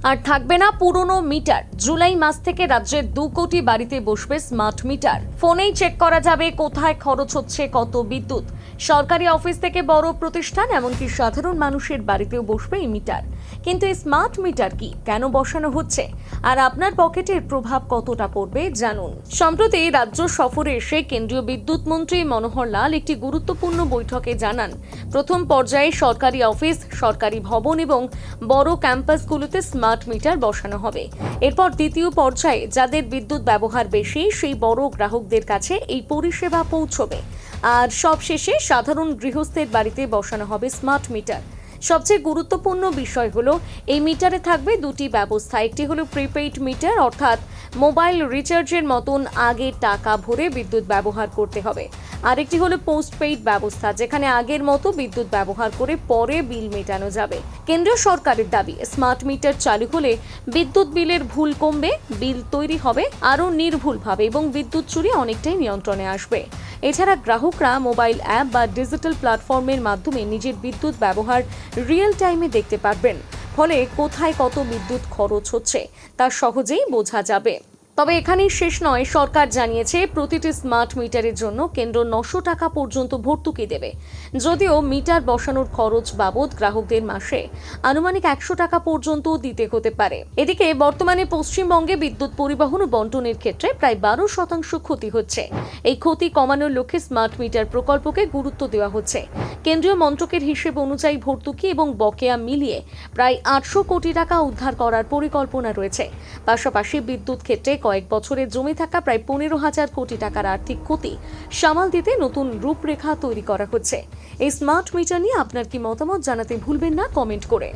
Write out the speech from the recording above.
আর থাকবে না পুরনো মিটার। জুলাই মাস থেকে রাজ্যের 2 কোটি বাড়িতে বসবে স্মার্ট মিটার। ফোনেই চেক করা যাবে কোথায় খরচ হচ্ছে কত বিদ্যুৎ। সরকারি অফিস থেকে বড় প্রতিষ্ঠান এমনকি সাধারণ মানুষের বাড়িতেও বসবে এই মিটার। কিন্তু এই স্মার্ট মিটার কি, কেন বসানো হচ্ছে, আর আপনার পকেটের প্রভাব কতটা পড়বে জানুন। সম্প্রতি রাজ্য সফরে এসে কেন্দ্রীয় বিদ্যুৎ মন্ত্রী মনোহর লাল একটি গুরুত্বপূর্ণ বৈঠকে জানান, প্রথম পর্যায়ে সরকারি অফিস, সরকারি ভবন এবং বড় ক্যাম্পাসগুলোতে স্মার্ট মিটার বসানো হবে। এরপর দ্বিতীয় পর্যায়ে যাদের বিদ্যুৎ ব্যবহার বেশি সেই বড় গ্রাহকদের কাছে এই পরিষেবা পৌঁছবে। আর সবশেষে সাধারণ গৃহস্থের বাড়িতে বসানো হবে স্মার্ট মিটার। সবচেয়ে গুরুত্বপূর্ণ বিষয় হলো এই মিটারে থাকবে দুটি ব্যবস্থা। একটি হলো প্রিপেইড মিটার, অর্থাৎ মোবাইল রিচার্জের মতন আগে টাকা ভরে বিদ্যুৎ ব্যবহার করতে হবে। আরেকটি হলো পোস্টপেইড ব্যবস্থা, যেখানে আগের মতো বিদ্যুৎ ব্যবহার করে পরে বিল মেটানো যাবে। কেন্দ্রীয় সরকারের দাবি, স্মার্ট মিটার চালু হলে বিদ্যুৎ বিলের ভুল কমবে, বিল তৈরি হবে আরও নির্ভুলভাবে এবং বিদ্যুৎ চুরি অনেকটাই নিয়ন্ত্রণে আসবে। এছাড়া গ্রাহকরা মোবাইল অ্যাপ বা ডিজিটাল প্ল্যাটফর্মের মাধ্যমে নিজের বিদ্যুৎ ব্যবহার রিয়েল টাইমে দেখতে পারবেন। ফলে কোথায় কত বিদ্যুৎ খরচ হচ্ছে তা সহজেই বোঝা যাবে। তবে এখানেই শেষ নয়, সরকার জানিয়েছে প্রতিটি স্মার্ট মিটারের জন্য কেন্দ্র 900 টাকা পর্যন্ত ভর্তুকি দেবে। যদিও মিটার বসানোর খরচ বাবদ গ্রাহকদের মাসে আনুমানিক 100 টাকা পর্যন্ত দিতে হতে পারে। এদিকে বর্তমানে পশ্চিমবঙ্গে বিদ্যুৎ পরিবহন ও বন্টনের ক্ষেত্রে প্রায় 12% ক্ষতি হচ্ছে। এই ক্ষতি কমানোর লক্ষ্যে স্মার্ট মিটার প্রকল্পকে গুরুত্ব দেওয়া হচ্ছে। কেন্দ্রীয় মন্ত্রকের হিসেব অনুযায়ী ভর্তুকি এবং বকেয়া মিলিয়ে প্রায় 800 কোটি টাকা উদ্ধার করার পরিকল্পনা রয়েছে। পাশাপাশি বিদ্যুৎ ক্ষেত্রে কয়েক বছরে জমে থাকা প্রায় 15,000 কোটি টাকার আর্থিক ক্ষতি সামাল দিতে নতুন রূপরেখা তৈরি করা হচ্ছে। এই স্মার্ট মিটার নিয়ে আপনার কি মতামত জানাতে ভুলবেন না কমেন্ট করে।